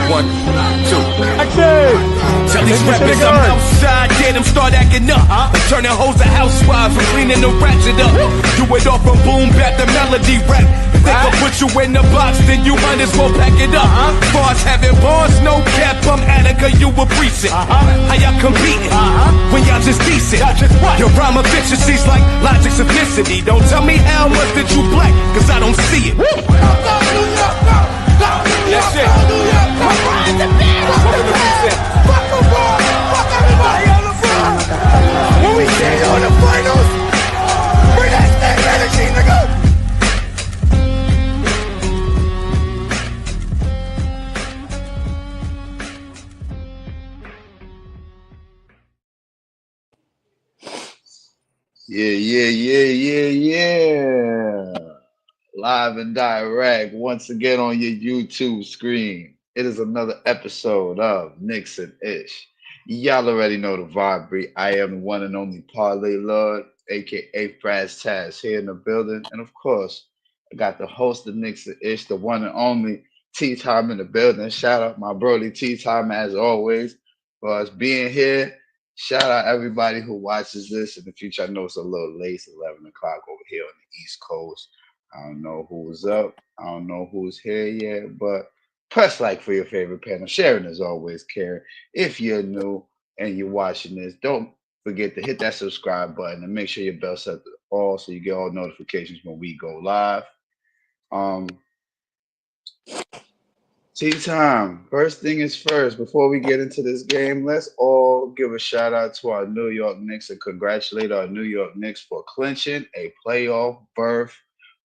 1, 2. Action! Tell these rappers I'm outside, get them start acting up. Turning hoes to housewives and cleaning the ratchet up. Do it all from boom bap to melody rap. If they can put you in the box, then you might as well pack it up. Bars having bars, no cap, I'm Attica, you a precinct. How y'all competing when y'all just decent? Your rhyme efficiency's like logic simplicity. Don't tell me how much that you black, cause I don't see it. That's it. Fuck everybody on the front. When we see you in the finals, bring that same energy, nigga. Yeah. Live and direct once again on your YouTube screen. It is another episode of Knicks and Ish. Y'all already know the vibe. I am the one and only Parlay Lord, aka Fraz Taz, here in the building. And of course, I got the host of Knicks and Ish, the one and only Tea Time in the building. Shout out my brody Tea Time as always for us being here. Shout out everybody who watches this in the future. I know it's a little late, it's 11 o'clock over here on the East Coast. I don't know who's up. I don't know who's here yet, but press like for your favorite panel. Sharing as always, Karen. If you're new and you're watching this, don't forget to hit that subscribe button and make sure your bell set to all so you get all notifications when we go live. Tea time. First thing is first. Before we get into this game, let's all give a shout out to our New York Knicks and congratulate our New York Knicks for clinching a playoff berth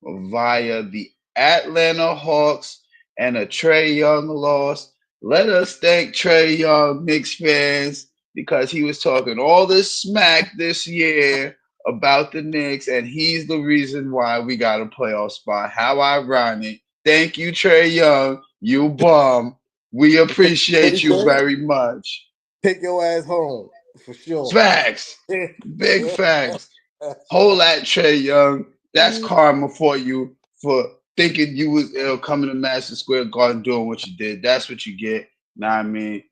via the Atlanta Hawks and a Trae Young loss. Let us thank Trae Young, Knicks fans, because he was talking all this smack this year about the Knicks, and he's the reason why we got a playoff spot. How ironic. Thank you, Trae Young. You bum. We appreciate you very much. Take your ass home, for sure. Facts. Big facts. Hold that, Trae Young. That's karma for you for thinking you was coming to Madison Square Garden doing what you did. That's what you get. Know what I mean?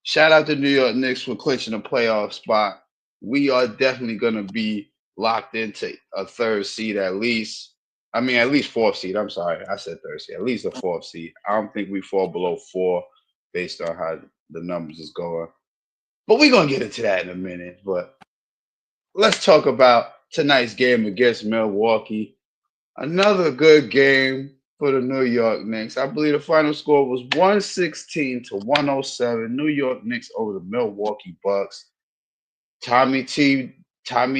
Shout out to New York Knicks for clinching a playoff spot. We are definitely going to be locked into a third seed at least. I mean, at least fourth seed. I'm sorry. I said third seed. At least a fourth seed. I don't think we fall below 4 based on how the numbers is going. But we're going to get into that in a minute. But let's talk about tonight's game against Milwaukee. Another good game for the New York Knicks. I believe the final score was 116-107. New York Knicks over the Milwaukee Bucks. Tommy T kind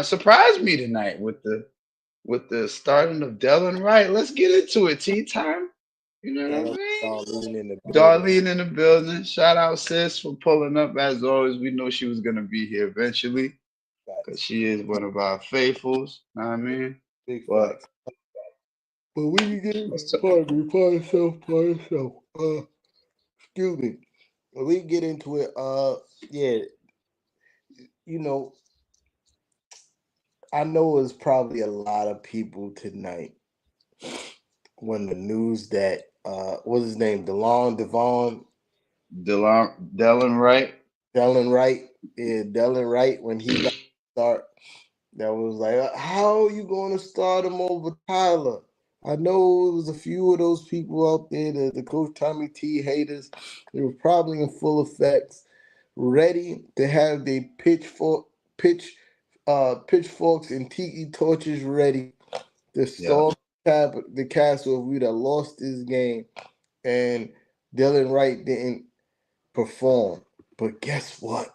of surprised me tonight with the starting of Delon Wright. Let's get into it. Tea time. You know what I mean? Darlene in the building. Shout out sis for pulling up as always. We know she was gonna be here eventually because she is one of our faithfuls. Know what I mean? But we can get into excuse me. When we get into it, you know, I know it's probably a lot of people tonight when the news that what's his name? Delon Wright. Delon Wright. Yeah, Delon Wright when he got start. That was like, how are you going to start him over Tyler? I know it was a few of those people out there, the Coach Tommy T haters. They were probably in full effect, ready to have their pitchforks and tiki torches ready to storm the castle if we'd have lost this game and Delon Wright didn't perform. But guess what?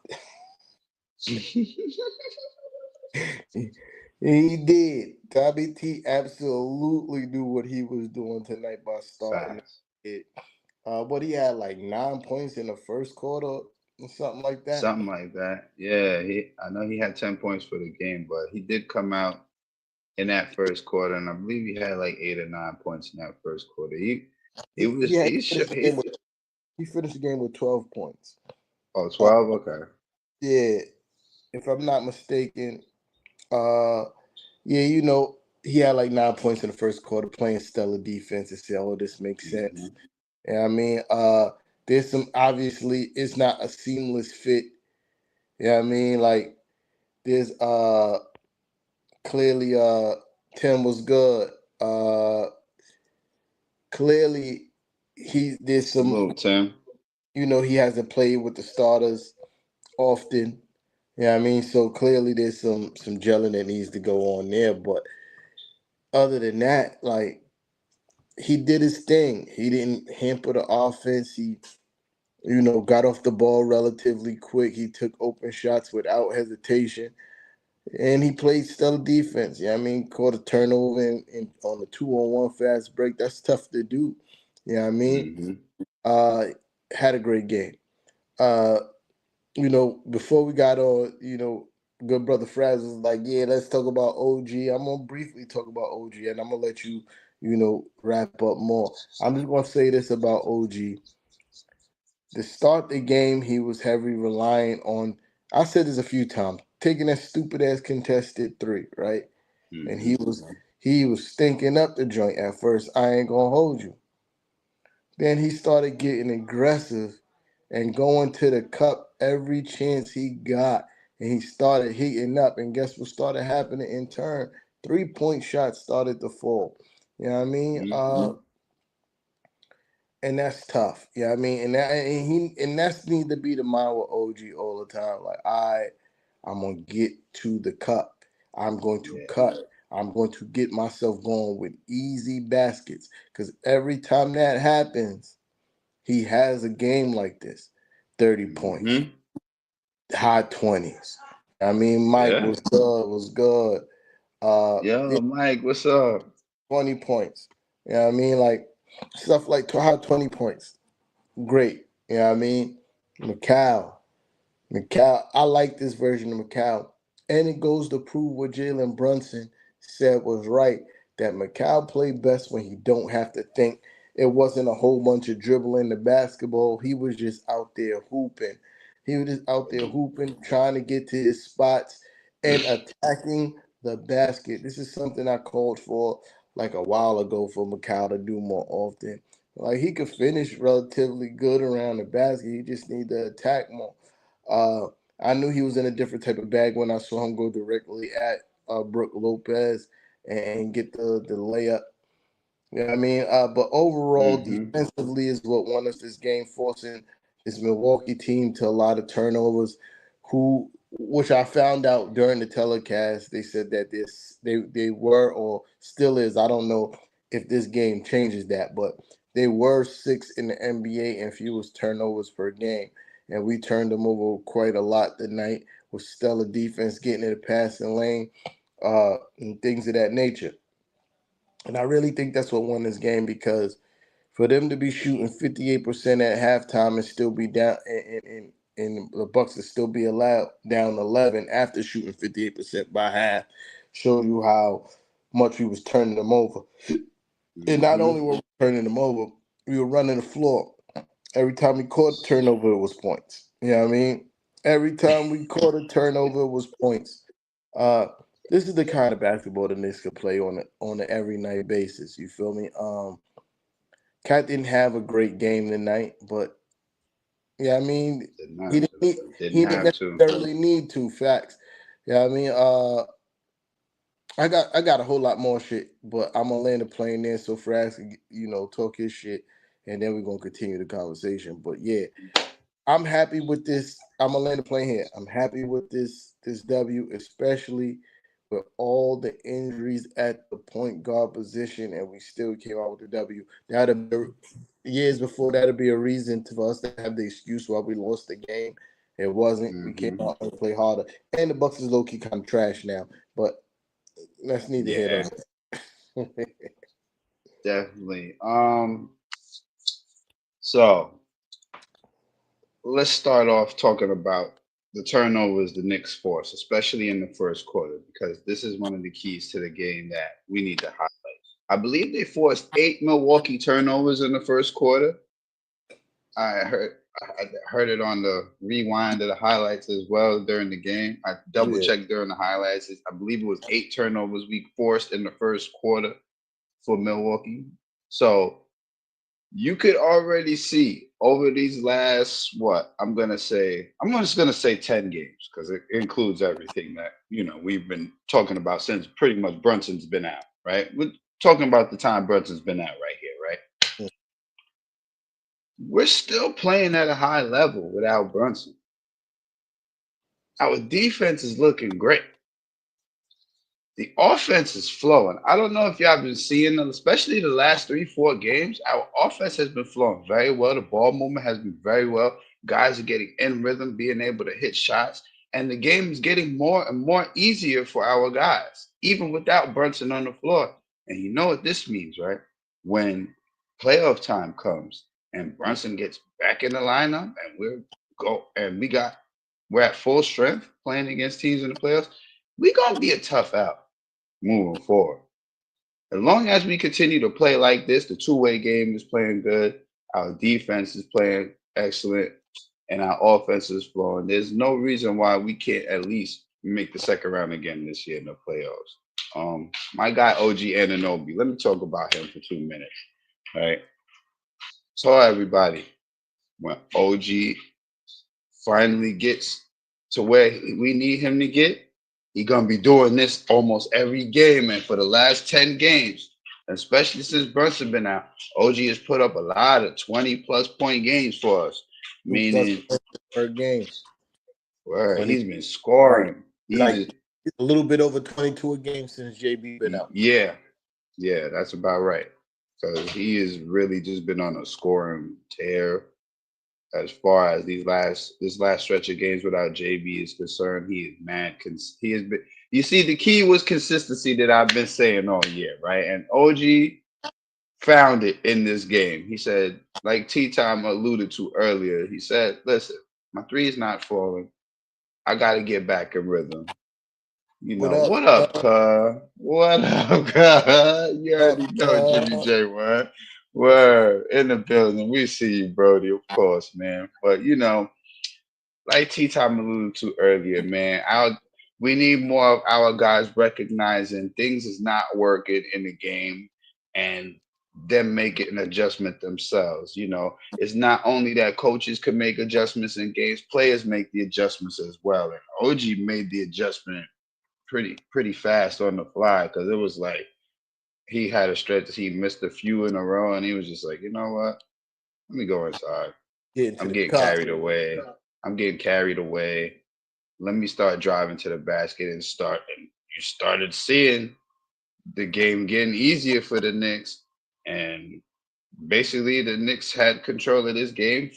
He did. Tommy T absolutely knew what he was doing tonight by starting it. But he had like 9 points in the first quarter or something like that. Something like that. Yeah, I know he had 10 points for the game, but he did come out in that first quarter, and I believe he had like 8 or 9 points in that first quarter. He finished the game with 12 points. Oh, 12? Okay. Yeah, if I'm not mistaken. You know, he had like 9 points in the first quarter playing stellar defense and say, oh, this makes sense. Yeah, I mean, there's some obviously it's not a seamless fit. Yeah, I mean, like there's clearly Tim was good. Uh Clearly he there's some, Salute, Tim. he hasn't played with the starters often. Yeah, I mean, so clearly there's some gelling that needs to go on there. But other than that, like he did his thing. He didn't hamper the offense. He, got off the ball relatively quick. He took open shots without hesitation. And he played stellar defense. Yeah, I mean, caught a turnover on a 2-on-1 fast break. That's tough to do. Yeah, I mean, Mm-hmm. uh, had a great game. Uh, before we got on, good brother Fraz was like, yeah, let's talk about OG. I'm gonna briefly talk about OG, and I'm gonna let you, wrap up more. I'm just gonna say this about OG. To start the game, he was heavily relying on. I said this a few times, taking that stupid ass contested three, right? And Mm-hmm. he was stinking up the joint at first. I ain't gonna hold you. Then he started getting aggressive and going to the cup every chance he got. And he started heating up. And guess what started happening in turn? 3-point shots started to fall. You know what I mean? Mm-hmm. And that's tough. Yeah, I mean, and that's need to be the mind with OG all the time. Like, I'm gonna get to the cup. I'm going to Yeah. cut. I'm going to get myself going with easy baskets. Because every time that happens, he has a game like this, 30 points, Mm-hmm. high 20s. I mean, Mike Yeah. was good, was good. Yeah, Yo, Mike, what's up? 20 points. You know what I mean? Like stuff like high 20 points. Great. You know what I mean? McCall, I like this version of McCall. And it goes to prove what Jalen Brunson said was right, that McCall played best when he don't have to think. It wasn't a whole bunch of dribbling the basketball. He was just out there hooping. He was just out there hooping, trying to get to his spots and attacking the basket. This is something I called for like a while ago for McCall to do more often. Like he could finish relatively good around the basket. He just need to attack more. Uh, I knew he was in a different type of bag when I saw him go directly at Brooke Lopez and get the layup. You know what I mean? But overall, Mm-hmm. defensively is what won us this game, forcing this Milwaukee team to a lot of turnovers. Which I found out during the telecast, they said that they were or still is. I don't know if this game changes that, but they were sixth in the NBA in fewest turnovers per game, and we turned them over quite a lot tonight with stellar defense, getting in the passing lane, and things of that nature. And I really think that's what won this game because for them to be shooting 58% at halftime and still be down and the Bucks to still be allowed down 11 after shooting 58% by half showed you how much we was turning them over. And not Mm-hmm. only were we turning them over, we were running the floor. Every time we caught a turnover, it was points. You know what I mean? Every time we caught a turnover, it was points. Uh, this is the kind of basketball the Knicks could play on an every night basis. You feel me? Cat didn't have a great game tonight, but yeah, I mean, Did not. he didn't need, Didn't he didn't have to. necessarily need to. Facts. Yeah, I mean, I got a whole lot more shit, but I'm gonna land the plane there so Frax can talk his shit, and then we're gonna continue the conversation. But yeah, I'm happy with this. I'm gonna land the plane here. I'm happy with this W, especially with all the injuries at the point guard position, and we still came out with the W. That'd be years before that'd be a reason for us to have the excuse why we lost the game. It wasn't. We came Mm-hmm. out and played harder, and the Bucks is low key kind of trash now. But that's neither here Yeah, nor there. definitely. So let's start off talking about the turnovers the Knicks force, especially in the first quarter, because this is one of the keys to the game that we need to highlight. I believe they forced 8 Milwaukee turnovers in the first quarter. I heard it on the rewind of the highlights as well during the game. I double Yeah. checked during the highlights. I believe it was 8 turnovers we forced in the first quarter for Milwaukee. So you could already see over these last what I'm just gonna say 10 games because it includes everything that we've been talking about since pretty much Brunson's been out, right? We're talking about the time Brunson's been out right here, right? We're still playing at a high level without Brunson. Our defense is looking great. The offense is flowing. I don't know if y'all been seeing them, especially the last 3, 4 games. Our offense has been flowing very well. The ball movement has been very well. Guys are getting in rhythm, being able to hit shots, and the game is getting more and more easier for our guys, even without Brunson on the floor. And you know what this means, right? When playoff time comes and Brunson gets back in the lineup, and we're at full strength playing against teams in the playoffs, we're gonna be a tough out moving forward. As long as we continue to play like this, the two-way game is playing good, our defense is playing excellent, and our offense is flowing. There's no reason why we can't at least make the second round again this year in the playoffs. My guy OG Anunoby, let me talk about him for 2 minutes. Right? So everybody, when OG finally gets to where we need him to get, he's gonna be doing this almost every game. And for the last 10 games, especially since Brunson been out, OG has put up a lot of 20+ point games for us. 2+ Meaning, per games. where 20, he's been scoring. like a little bit over 22 a game since JB been out. Yeah, yeah, that's about right. Because he has really just been on a scoring tear as far as this last stretch of games without JB is concerned. He is mad. He has been. You see, the key was consistency that I've been saying all year, right? And OG found it in this game. He said, like T Time alluded to earlier, he said, "Listen, my three is not falling. I got to get back in rhythm. What up? What up, cuz? What up, cuz? You already know Jimmy J, man. Word in the building. We see you, Brody, of course, man. But like T Time alluded to earlier, man, we need more of our guys recognizing things is not working in the game and them making an adjustment themselves. It's not only that coaches can make adjustments in games, players make the adjustments as well. And OG made the adjustment pretty fast on the fly because it was like he had a stretch. He missed a few in a row, and he was just like, you know what? Let me go inside. Getting to I'm the getting car. carried away. I'm getting carried away. Let me start driving to the basket and start. And you started seeing the game getting easier for the Knicks, and basically the Knicks had control of this game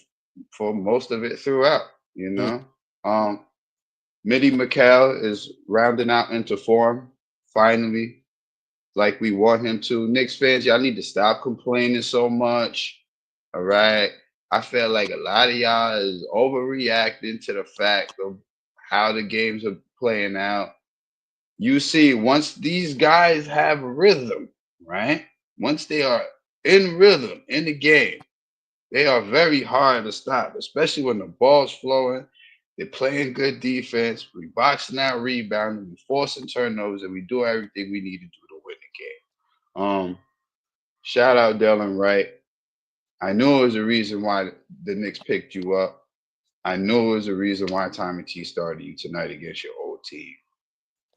for most of it throughout. Um, Mitty McCall is rounding out into form finally, like we want him to. Knicks fans, y'all need to stop complaining so much. All right. I feel like a lot of y'all is overreacting to the fact of how the games are playing out. You see, once these guys have rhythm, right? Once they are in rhythm in the game, they are very hard to stop, especially when the ball's flowing. They're playing good defense. We boxing out, rebounding, we forcing turnovers, and we do everything we need to do to win the game. Shout out Dylan Wright. I knew it was a reason why the Knicks picked you up. I knew it was a reason why Tommy T started you tonight against your old team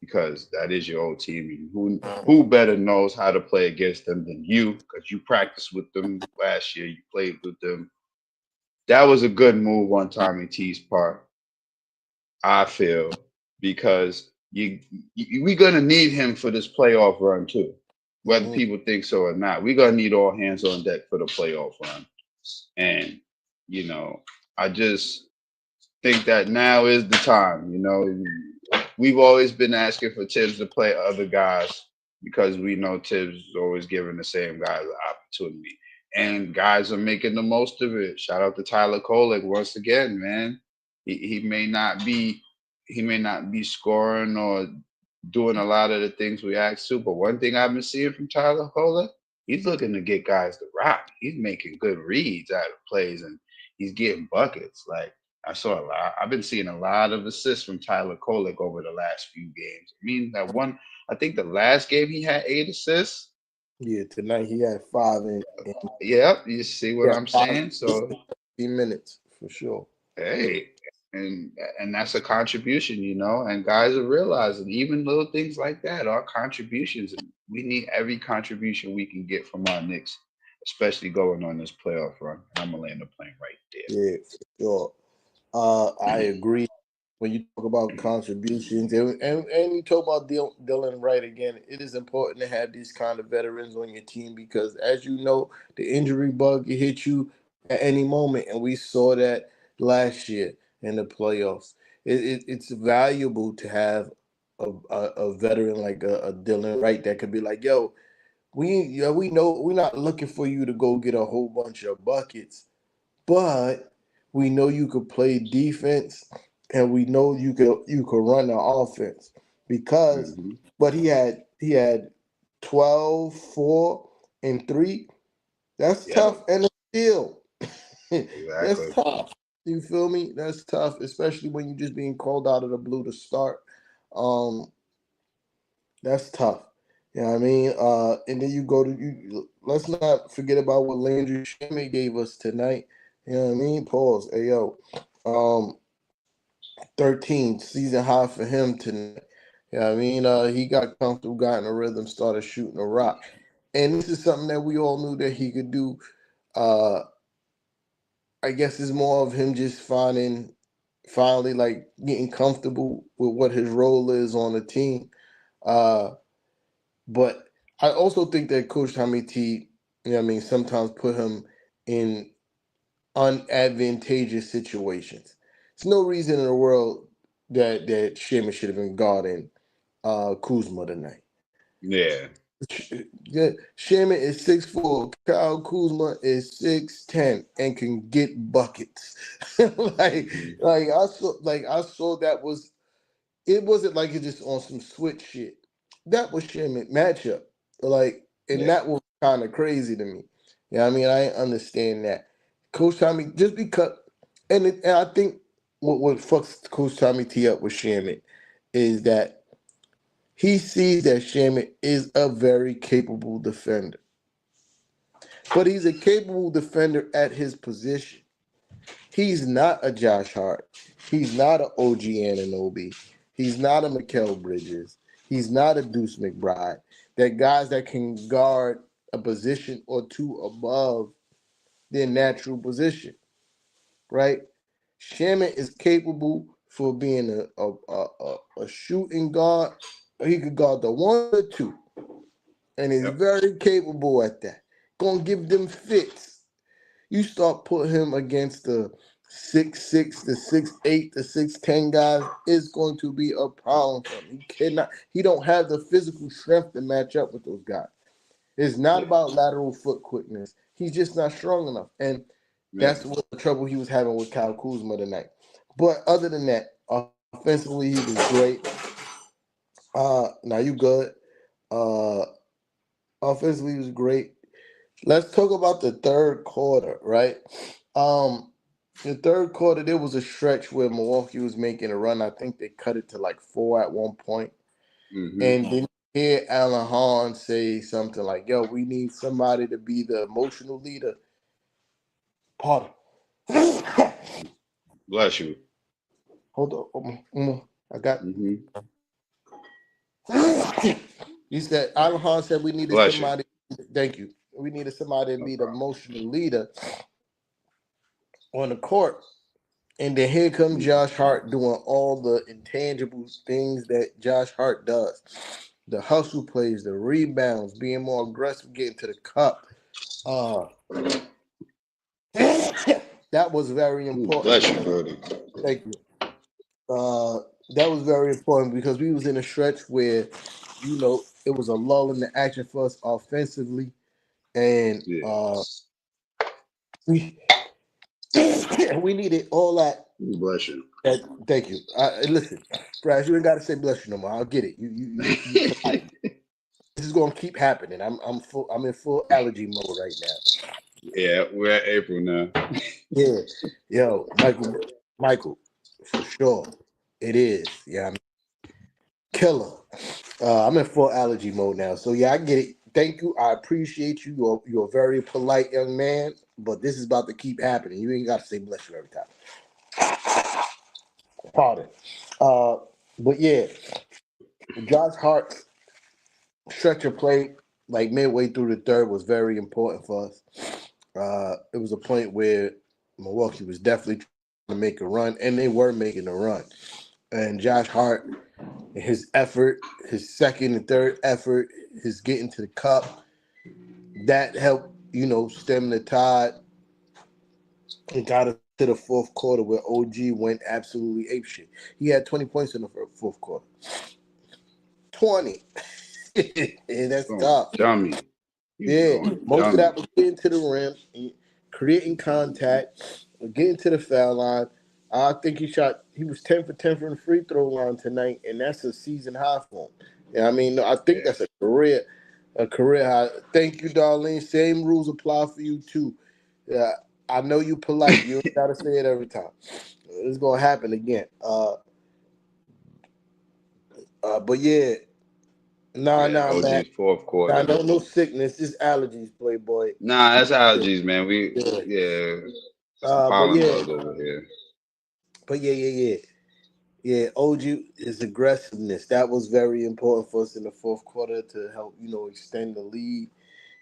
because that is your old team. And who better knows how to play against them than you? Because you practiced with them last year. You played with them. That was a good move on Tommy T's part, I feel, because we're gonna need him for this playoff run too, whether people think so or not. We're gonna need all hands on deck for the playoff run, and I just think that now is the time. We've always been asking for Tibbs to play other guys because we know Tibbs is always giving the same guys an opportunity. And guys are making the most of it. Shout out to Tyler Kolek once again, man. He may not be scoring or doing a lot of the things we asked to, but one thing I've been seeing from Tyler Kolek, he's looking to get guys to rock. He's making good reads out of plays and he's getting buckets. Like I saw a lot. I've been seeing a lot of assists from Tyler Kolek over the last few games. I mean, I think the last game he had 8 assists. Yeah, tonight he had five and Yep, you see what yeah, I'm five saying? So 15 minutes for sure. hey, and that's a contribution, and guys are realizing even little things like that are contributions, and we need every contribution we can get from our Knicks, especially going on this playoff run. And I'm gonna land the plane right Yeah, for sure. I there. agree. When you talk about contributions and you talk about Dylan Wright again, it is important to have these kind of veterans on your team because, as you know, the injury bug can hit you at any moment, and we saw that last year in the playoffs. It's valuable to have a veteran like a Dylan Wright that could be like, yo, we know we're not looking for you to go get a whole bunch of buckets, but we know you could play defense and we know you could run the offense because Hmm. but he had 12, 4, and 3. That's Yep, tough and a steal. That's exactly. tough. You feel me? That's tough, especially when you're just being called out of the blue to start. Um, that's tough. You know what I mean? And then you go to you. Let's not forget about what Landry Shamet gave us tonight. You know what I mean? Pause. Hey yo, um, 13 season high for him tonight. You know what I mean? He got comfortable, got in a rhythm, started shooting a rock, and this is something that we all knew that he could do. Uh, I guess it's more of him just finally like getting comfortable with what his role is on the team. Uh, But I also think that Coach Tommy T, you know what I mean, sometimes put him in unadvantageous situations. There's no reason in the world that Sherman should have been guarding Kuzma tonight. Yeah. Yeah, Sherman is 6'4", Kyle Kuzma is 6'10" and can get buckets. like Hmm. like I saw that was it wasn't like it just on some switch shit. That was Sherman matchup. Like, and Yeah. that was kind of crazy to me. Yeah, I mean, I understand that. Coach Tommy, just because, and I think what fucks Coach Tommy T up with Sherman is that he sees that Sherman is a very capable defender, but he's a capable defender at his position. He's not a Josh Hart. He's not an OG Anunoby. He's not a Mikal Bridges. He's not a Deuce McBride. They're guys that can guard a position or two above their natural position, right? Shaman is capable for being a shooting guard. He could guard the one or two, and he's Yep. very capable at that. Gonna give them fits. You start putting him against the 6'6", the 6'8", the 6'10" guys, it's going to be a problem for him. He cannot. He don't have the physical strength to match up with those guys. It's not Yeah. about lateral foot quickness. He's just not strong enough, and Yeah. that's what the trouble he was having with Kyle Kuzma tonight. But other than that, offensively he was great. Now you good. Uh, Offensively he was great. Let's talk about the third quarter, right? Um, the third quarter, there was a stretch where Milwaukee was making a run. I think they cut it to like 4 at one point. Hmm. And then you hear Alan Hahn say something like, yo, we need somebody to be the emotional leader. Pardon. Bless you. Hold on. I got. Hmm. You said, Alan Hahn said we needed Bless you. somebody. Thank you. We needed somebody to No be the problem. emotional leader on the court. And then here comes Mhm. Josh Hart doing all the intangible things that Josh Hart does. The hustle plays, the rebounds, being more aggressive, getting to the cup. Uh, that was very Ooh, important bless you, because brother. thank you. That was very important because we was in a stretch where, it was a lull in the action for us offensively, and Yeah. we we needed all that. Ooh, bless you. Thank you. Listen, Brad, you ain't got to say bless you no more. I'll get it. You polite. This is gonna keep happening. I'm in full allergy mode right now. Yeah, we're at April now. Yeah, yo, Michael, for sure, it is. Yeah, I'm killer. I'm in full allergy mode now. So yeah, I get it. thank you. I appreciate you. You're a very polite young man, but this is about to keep happening. You ain't got to say bless you every time. Pardon. Uh, but yeah, Josh Hart's stretch of play, like midway through the third, was very important for us. It was a point where Milwaukee was definitely trying to make a run, and they were making a run. And Josh Hart, his effort, his second and third effort, his getting to the cup, that helped, stem the tide and got us to the fourth quarter where OG went absolutely apeshit. He had 20 points in the fourth quarter. 20. And that's tough. Dummy. Yeah, most of that was getting to the rim, creating contact, getting to the foul line. I think he was 10 for 10 from the free throw line tonight, and that's a season high for him. Yeah, I mean, I think that's a career high. Thank you, Darlene. Same rules apply for you too. Yeah, I know you polite. You don't gotta say it every time. It's gonna happen again. But yeah, OG's Matt. fourth quarter. No sickness, just allergies, Playboy. Nah, that's allergies, man. Yeah. Some But pollen yeah, bugs over here. Yeah, OG is aggressiveness. That was very important for us in the fourth quarter to help, extend the lead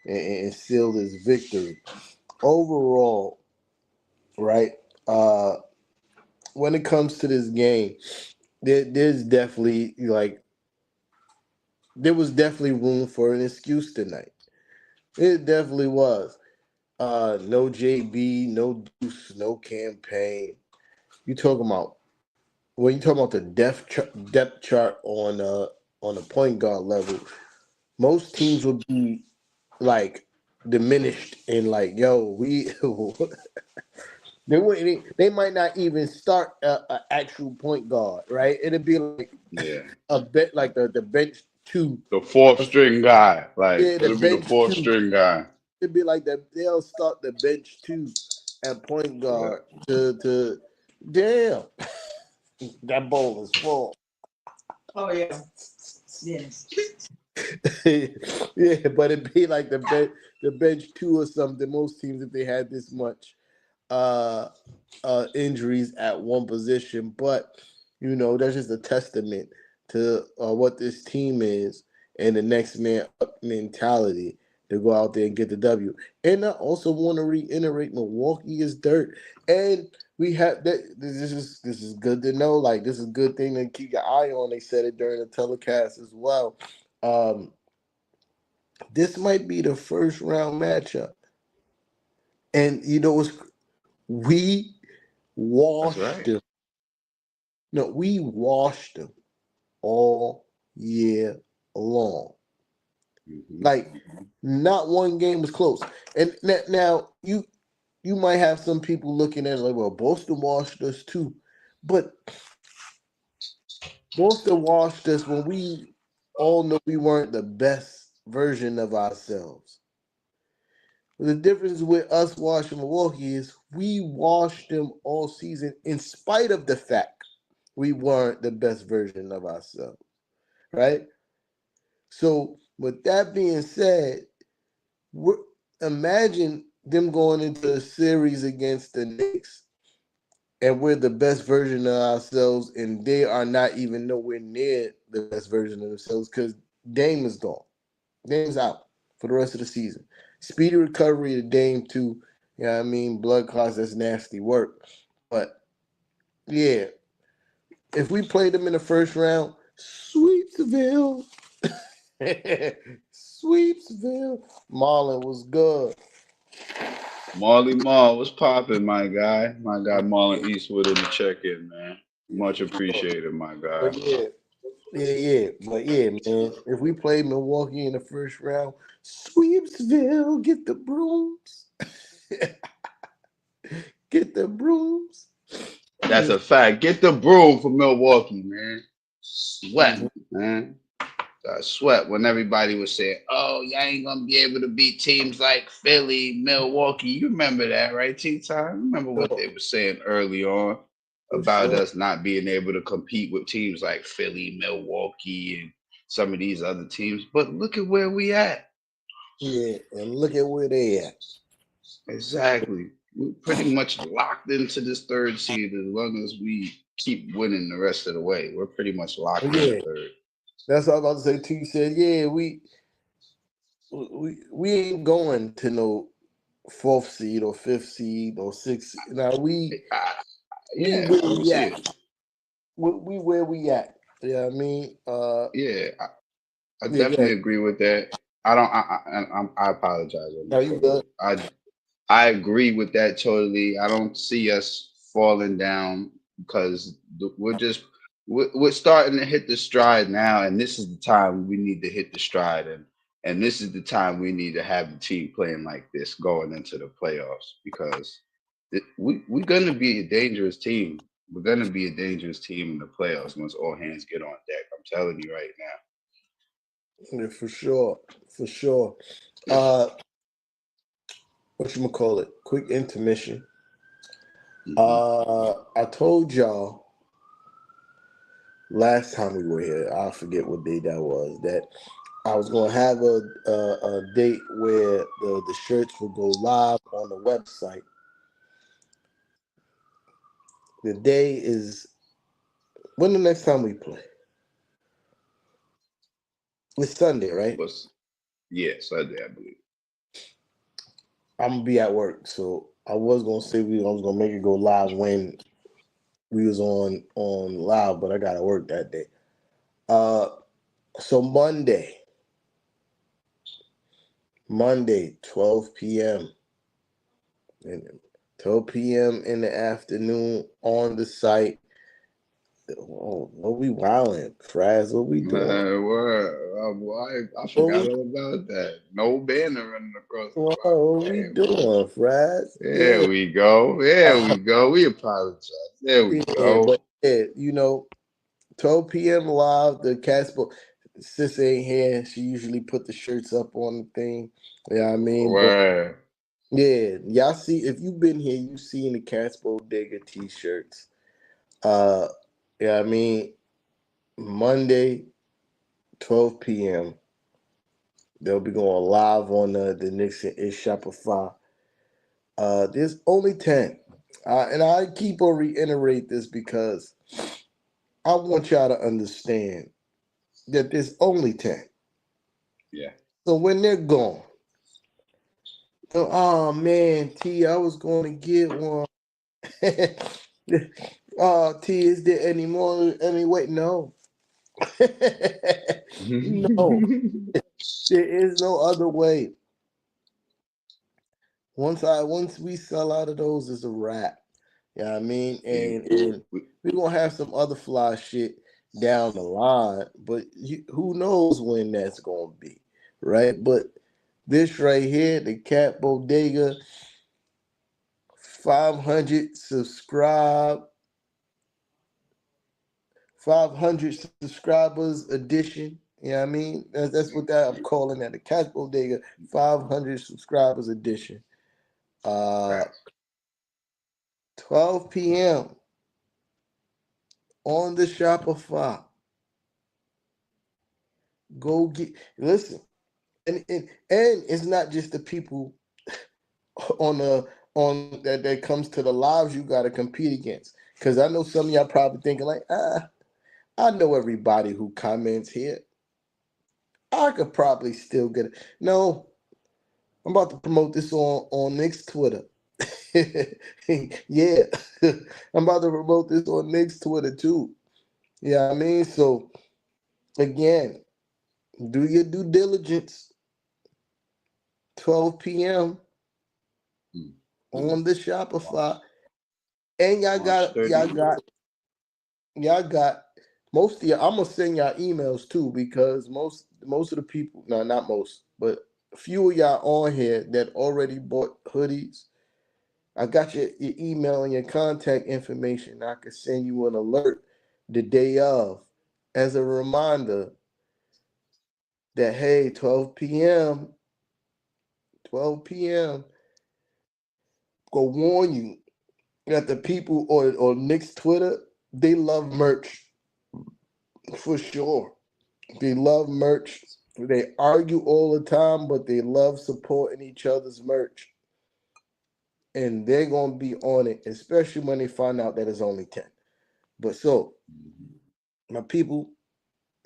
and seal this victory. Overall, right? When it comes to this game, there's definitely there was definitely room for an excuse tonight. It definitely was. No JB, no Deuce, no campaign. You talking about when you talking about the depth chart on the point guard level, most teams would be like diminished and like, yo, we they might not even start a actual point guard, right? It'd be like a bit like the bench two, the fourth string guy. Like yeah, the it'll be the bench fourth two. string guy. It'd be like they'll start the bench two at point guard to damn that bowl is full. Oh yeah. Yes. Yeah, but it'd be like the bench two or something. Most teams, if they had this much uh injuries at one position, but that's just a testament to what this team is and the next man up mentality to go out there and get the W. And I also want to reiterate, Milwaukee is dirt, and we have that. This is good to know. Like, this is a good thing to keep your eye on. They said it during the telecast as well. Um, this might be the first round matchup, and we washed them. No, we washed them all year long. Like, not one game was close. And now you might have some people looking at it like, well, Boston washed us too, but Boston washed us when we all know we weren't the best version of ourselves. The difference with us washing Milwaukee is we washed them all season in spite of the fact we weren't the best version of ourselves, right? So with that being said, imagine them going into a series against the Knicks and we're the best version of ourselves and they are not even nowhere near the best version of themselves because Dame is gone. Dame's out for the rest of the season. Speedy recovery to Dame too. You know what I mean? Blood clots, that's nasty work. But yeah, if we played them in the first round, Sweepsville. Sweepsville. Marlon was good. Marley Marl was popping, my guy. My guy Marlon Eastwood in the check-in, man. Much appreciated, my guy. But yeah. But yeah, man. If we played Milwaukee in the first round, Sweepsville, get the brooms. Get the brooms. That's a fact. Get the broom for Milwaukee, man. Sweat, man. I sweat when everybody was saying, "Oh, y'all ain't gonna be able to beat teams like Philly, Milwaukee." You remember that, right, T-Time? Remember what they were saying early on about us not being able to compete with teams like Philly, Milwaukee, and some of these other teams. But look at where we at. Yeah, and look at where they at. Exactly. We're pretty much locked into this third seed as long as we keep winning the rest of the way. We're pretty much locked in Yeah, third. that's what I was about to say too. You said, yeah, we ain't going to no fourth seed or fifth seed or sixth seed. Now I, we yeah, where I don't we see at. it. We where we at. Yeah, I mean, Yeah, I yeah, go definitely ahead. agree with that. I don't. I apologize on Are that you for good? I agree with that totally. I don't see us falling down because we're starting to hit the stride now, and this is the time we need to hit the stride, and this is the time we need to have the team playing like this going into the playoffs because we're gonna be a dangerous team. We're gonna be a dangerous team in the playoffs once all hands get on deck. I'm telling you right Yeah, for sure, for sure. Uh, what you call it? Quick intermission. now. Hmm. I told y'all last time we were here. I forget what day that was. That I was gonna have a date where the shirts would go live on the website. The day is when the next time we play. It's Sunday, right? But yeah, Sunday, I believe. I'm gonna be at work, so I was gonna say I was gonna make it go live when we was on live, but I gotta work that day. Uh, so Monday, 12 p.m. and 12 p.m. in the afternoon on the site. Oh, what we wilding, Fraz? What we doing? I What forgot we, all about that. No banner running across the what we front. doing, Fraz? There Yeah, we go. There we go. We apologize. There we yeah, go. but yeah, 12 p.m. live. The Casper sis ain't here. She usually put the shirts up on the thing. Yeah, I mean, but Word. yeah, y'all see if you've been here, you seen the Casper Digger t-shirts. Uh, yeah, I mean, Monday, 12 p.m. They'll be going live on the Knicks and Ish Shopify. There's only 10. And I keep on reiterate this because I want y'all to understand that there's only 10. Yeah. So when they're gone, oh man, T, I was going to get one. T, is there any more? Any wait? No. No, there is no other way. Once we sell out of those, it's a wrap. Yeah, I mean, we, and we, we're gonna have some other fly shit down the line, but who knows when that's gonna be, right? But this right here, the Cat Bodega 500 subscribe, 500 subscribers edition. You know what I mean? That's what that I'm calling that. The Cat Bodega 500 subscribers edition. Uh, facts. 12 p.m. on the Shopify. Go get listen, and it's not just the people on the on that comes to the lives you got to compete against. Because I know some of y'all probably thinking like, I know everybody who comments here. I could probably still get it. No, I'm about to promote this on Nick's Twitter. Yeah, I'm about to promote this on Nick's Twitter too. Yeah, I mean, so again, do your due diligence. 12 p.m. Mm, mm. on the March Shopify, and March 30th. y'all got most of y'all. I'm gonna send y'all emails too because most of the people, no, not most, but a few of y'all on here that already bought hoodies. I got your email and your contact information. I can send you an alert the day of as a reminder that hey, 12 p.m. 12 p.m. Go warn you that the people or Nick's Twitter, they love merch for sure. They love merch. They argue all the time, but they love supporting each other's merch. And they're gonna be on it, especially when they find out that it's only 10. But so, my people,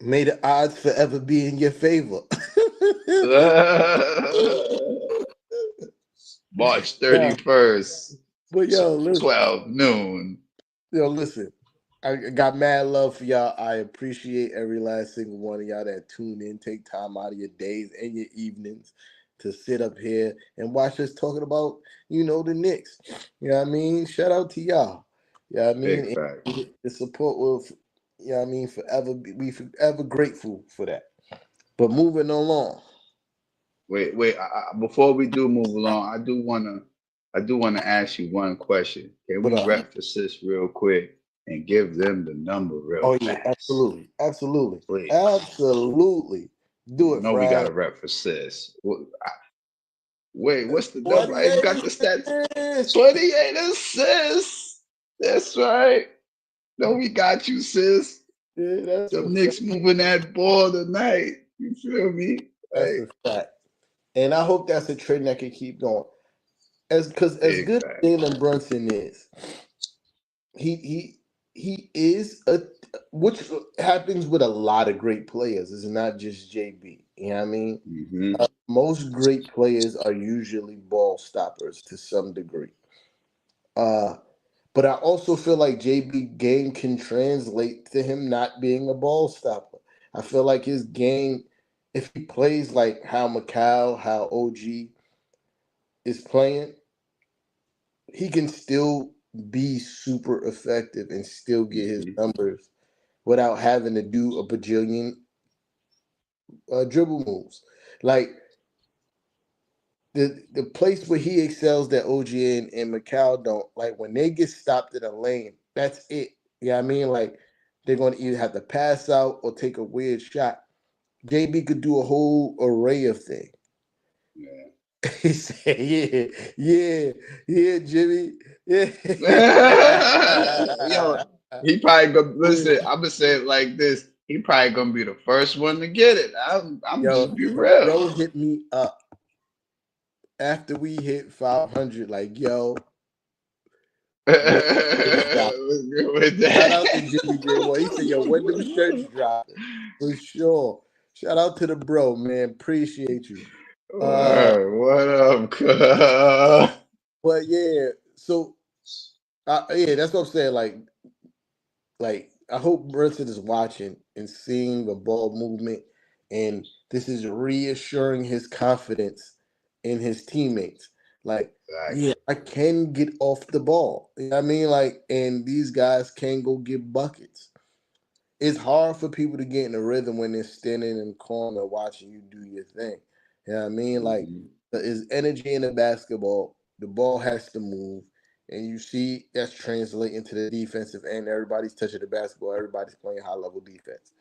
may the odds forever be in your favor. March Yeah, 31st, but yo, listen, 12 noon. listen. I got mad love for y'all. I appreciate every last single one of y'all that tune in, take time out of your days and your evenings to sit up here and watch us talking about, the Knicks. You know what I mean? Shout out to y'all. You know what I Big mean? fact. And the support will, forever we forever grateful for that. But moving along. Wait. Before we do move along, I do wanna ask you one question. Can But we rep for sis real quick and give them the number real oh yeah, fast, absolutely. Absolutely. please? Absolutely. Do You it, know we got Fran. to rep for sis. Wait, what's the number? I ain't 28 got the stats. assists. 28 assists. That's right. No, we got you, sis. Yeah, that's The a fact. Knicks moving that ball tonight. You feel me? That's Like, a fact. And I hope that's a trend that can keep going. As big good fact. as Jalen Brunson is, he is a which happens with a lot of great players. It's not just JB. You know what I mean? Hmm. Most great players are usually ball stoppers to some degree. Uh, but I also feel like JB game can translate to him not being a ball stopper. I feel like his game, if he plays like how Macau, how OG is playing, he can still be super effective and still get his Hmm. numbers without having to do a bajillion dribble moves. Like the place where he excels that OG and Macau don't, like when they get stopped in a lane, that's it. You know what I mean? Like they're gonna either have to pass out or take a weird shot. JB could do a whole array of things. Yeah. He said, yeah, Jimmy. Yeah. Yo, he probably gonna listen. I'm gonna say it like this. He probably gonna be the first one to get it. I'm Yo, just be the real. bro hit me up after we hit 500. Like, yo, when shirts drop. What's good with Shout out to that? Jimmy J. Well, he said, yo, when them shirts dropping? For sure. Shout out to the bro, man. Appreciate you. Uh, Word, what up, cuz? but yeah, so yeah, that's what I'm saying. Like I hope Brunson is watching and seeing the ball movement, and this is reassuring his confidence in his teammates. Like, yeah, Facts. I can get off the ball. You know what I mean? Like, and these guys can go get buckets. It's hard for people to get in the rhythm when they're standing in the corner watching you do your thing. You know what I mean? Like, Mhm. there's energy in the basketball. The ball has to move. And you see that's translating to the defensive end. Everybody's touching the basketball. Everybody's playing high level defense.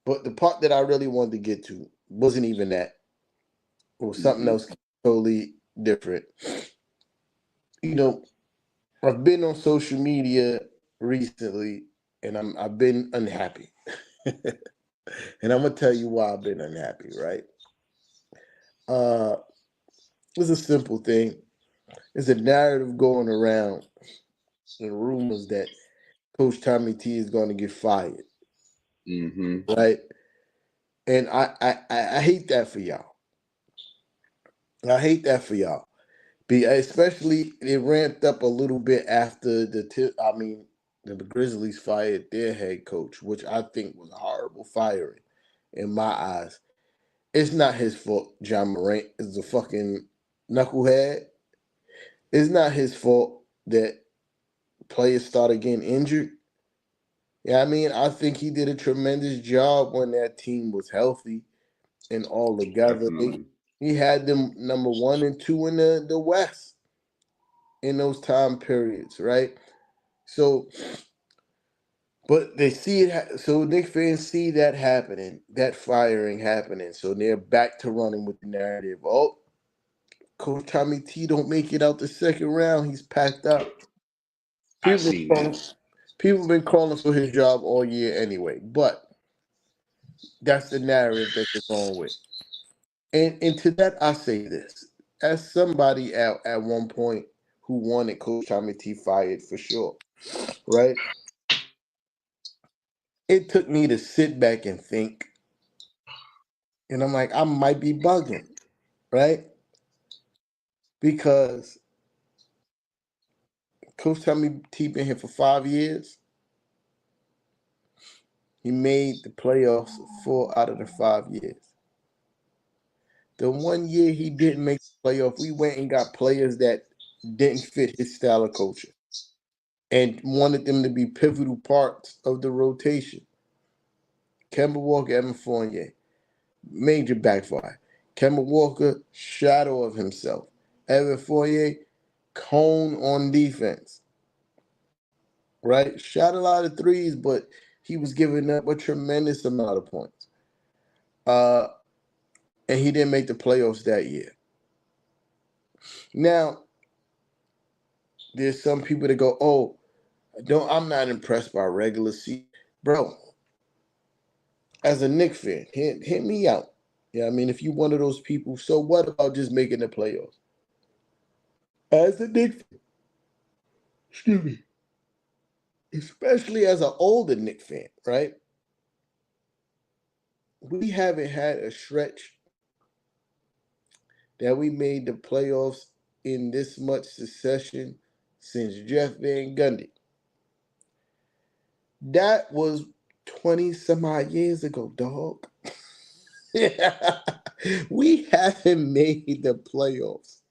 But the part that I really wanted to get to wasn't even that. It was something Mhm. else totally different. You know, I've been on social media recently, and I've been unhappy. And I'm gonna tell you why I've been unhappy, right? Uh it's a simple thing. There's a narrative going around and rumors that Coach Tommy T is gonna get fired, Mhm. right? And I hate that for y'all. I hate that for y'all. Especially it ramped up a little bit after the Grizzlies fired their head coach, which I think was a horrible firing in my eyes. It's not his fault. John Morant is a fucking knucklehead. It's not his fault that players started getting injured. Yeah, I mean, I think he did a tremendous job when that team was healthy and all together. Definitely. He had them number one and two in the West in those time periods, right? So, but they see it. So Knicks fans see that happening, that firing happening. So they're back to running with the narrative. Oh, Coach Tommy T don't make it out the second round. He's packed up. I People been seen calling, that. people been calling for his job all year anyway. But That's the narrative that they're going with. And to that I say this. As somebody at one point who wanted Coach Tommy T fired for sure, right? It took me to sit back and think, and I'm like, I might be bugging, right? Because Coach Tommy T been here for 5 years. He made the playoffs 4 out of the 5 years. The 1 year he didn't make the playoff, we went and got players that didn't fit his style of coaching and wanted them to be pivotal parts of the rotation. Kemba Walker, Evan Fournier, major backfire. Kemba Walker, shadow of himself. Evan Fournier, cone on defense. Right? Shot a lot of threes, but he was giving up a tremendous amount of points. And he didn't make the playoffs that year. Now, there's some people that go, "Oh, I'm not impressed by regular season." Bro, as a Knicks fan, hit me out. Yeah, I mean, if you're one of those people, so what about just making the playoffs? As a Knicks fan, excuse me, especially as an older Knicks fan, right? We haven't had a stretch that we made the playoffs in this much succession since Jeff Van Gundy. That was 20 some odd years ago, dog. We haven't made the playoffs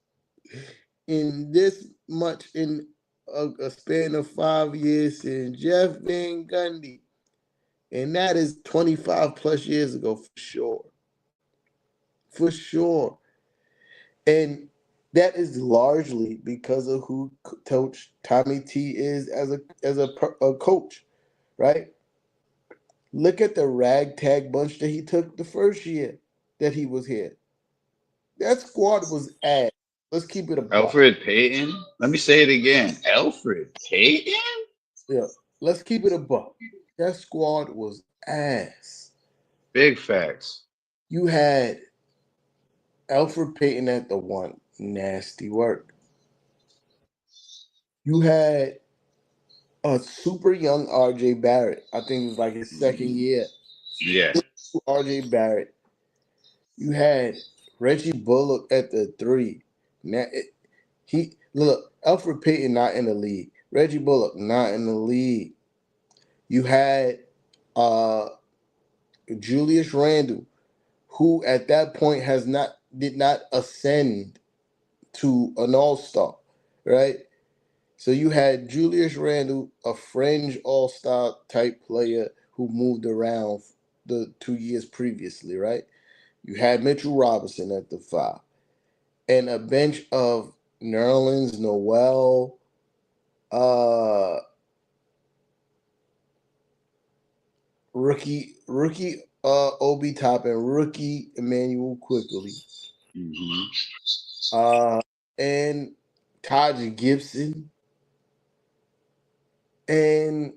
in this much in a span of 5 years since Jeff Van Gundy. And that is 25 plus years ago for sure. For sure. And that is largely because of who Coach Tommy T is as a coach, right? Look at the ragtag bunch that he took the first year that he was here. That squad was ass. Let's keep it a buck. Alfred Payton. Let me say it again. Alfred Payton. Yeah, let's keep it a buck. That squad was ass. Big facts. You had Alfred Payton at the one, nasty work. You had a super young RJ Barrett. I think it was like his second year. Yeah. RJ Barrett. You had Reggie Bullock at the three. Now he look, Alfred Payton not in the league. Reggie Bullock not in the league. You had uh Julius Randle, who at that point did not ascend to an all-star, right? So you had Julius Randle, a fringe all-star type player who moved around the 2 years previously, right? You had Mitchell Robinson at the five, and a bench of Nerlens Noel, uh, rookie Obi Toppin, rookie Emmanuel Quickly, Mm-hmm. and Taj Gibson, and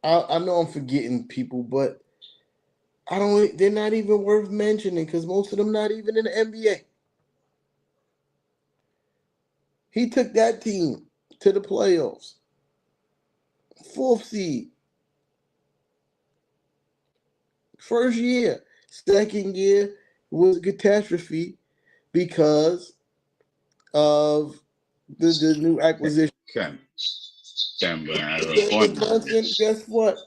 I know I'm forgetting people, but I don't. They're not even worth mentioning because most of them not even in the NBA. He took that team to the playoffs, fourth seed, first year. Second year was a catastrophe because of the new acquisition. Brunson, guess what?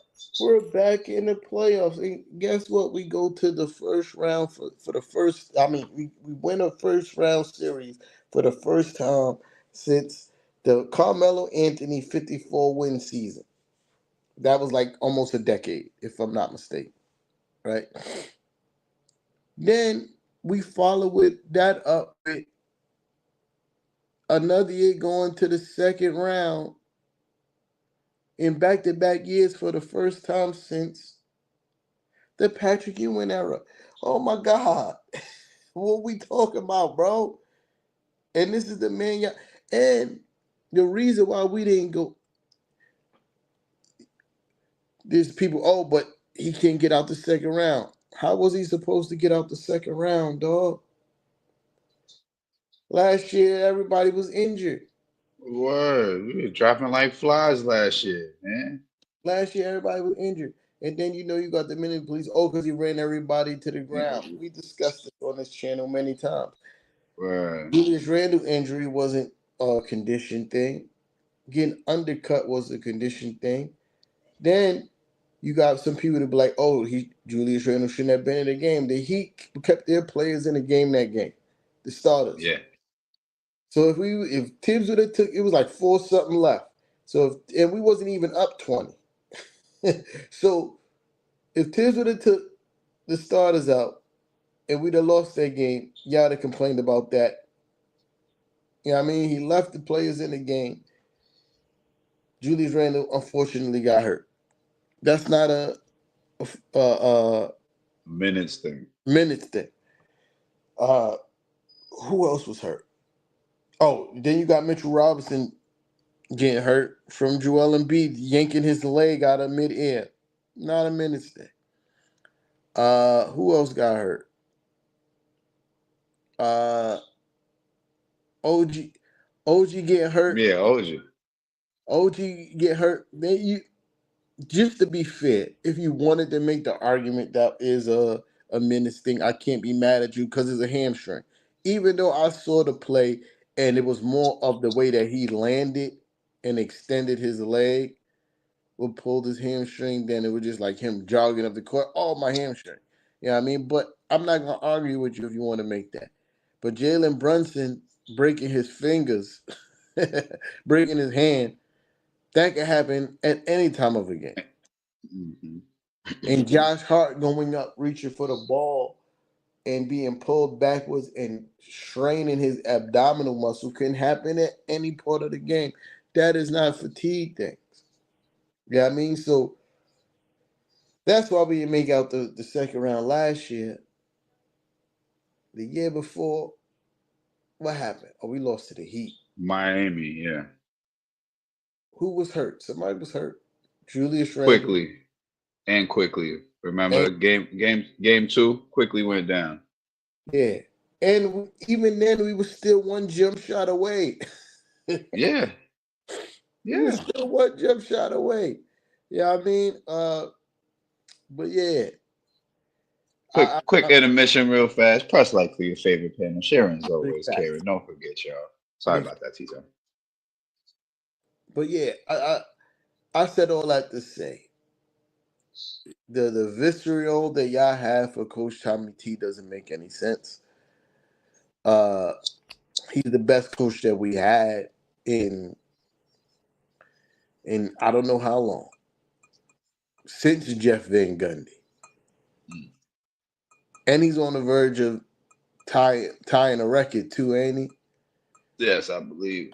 We're back in the playoffs. And guess what? We go to the first round for the first. I mean, we win a first round series for the first time since the Carmelo Anthony 54 win season. That was like almost a decade, if I'm not mistaken. Right? Then we follow with that up with another year going to the second round in back-to-back years for the first time since the Patrick Ewing era. Oh my God. What we talking about, bro? And this is the man. And the reason why we didn't go, there's people, oh, but he can't get out the second round. How was he supposed to get out the second round, dog? Last year, everybody was injured. Word. We were dropping like flies last year, man. Last year, everybody was injured. And then you got the Minute Police. Oh, because he ran everybody to the ground. We discussed this on this channel many times. Word. Julius Randle injury wasn't a condition thing. Getting undercut was a condition thing. Then you got some people to be like, oh, Julius Randle shouldn't have been in the game. The Heat kept their players in the game that game, the starters. Yeah. So if Tibbs would have took, it was like 4 something left. So and we wasn't even up 20. So if Tibbs would have took the starters out and we'd have lost that game, y'all would have complained about that. You know what I mean? He left the players in the game. Julius Randle unfortunately got hurt. That's not a Minutes thing. minutes thing. Who else was hurt? Oh, then you got Mitchell Robinson getting hurt from Joel Embiid yanking his leg out of midair. Not a minutes thing. Who else got hurt? Uh, OG, OG getting hurt. Yeah, OG. OG get hurt. Then you just to be fair, if you wanted to make the argument that is a minutes thing, I can't be mad at you because it's a hamstring. Even though I saw the play and it was more of the way that he landed and extended his leg, what pulled his hamstring, then it was just like him jogging up the court. Oh, my hamstring. You know what I mean? But I'm not gonna argue with you if you want to make that. But Jalen Brunson breaking his fingers, breaking his hand, that can happen at any time of a game. Mm-hmm. And Josh Hart going up, reaching for the ball and being pulled backwards and straining his abdominal muscle can happen at any part of the game. That is not fatigue things. You know what I mean? So that's why we didn't make out the second round last year. The year before, what happened? Oh, we lost to the Heat. Miami, yeah. Who was hurt? Somebody was hurt. Julius Randle. Quickly. And Remember game 2 quickly went down. yeah. And even then, we were still one jump shot away. Yeah. We were Yeah. still one jump shot away. Yeah, I mean, but yeah. Quick intermission real fast. Press like for your favorite panel. Sharon's Big always facts. caring. Don't forget, y'all. Sorry Big, about that, Tito. but yeah, I said all that to say the visceral that y'all have for Coach Tommy T doesn't make any sense. Uh, he's the best coach that we had in I don't know how long since Jeff Van Gundy, and he's on the verge of tying a record too, ain't he? Yes, I believe.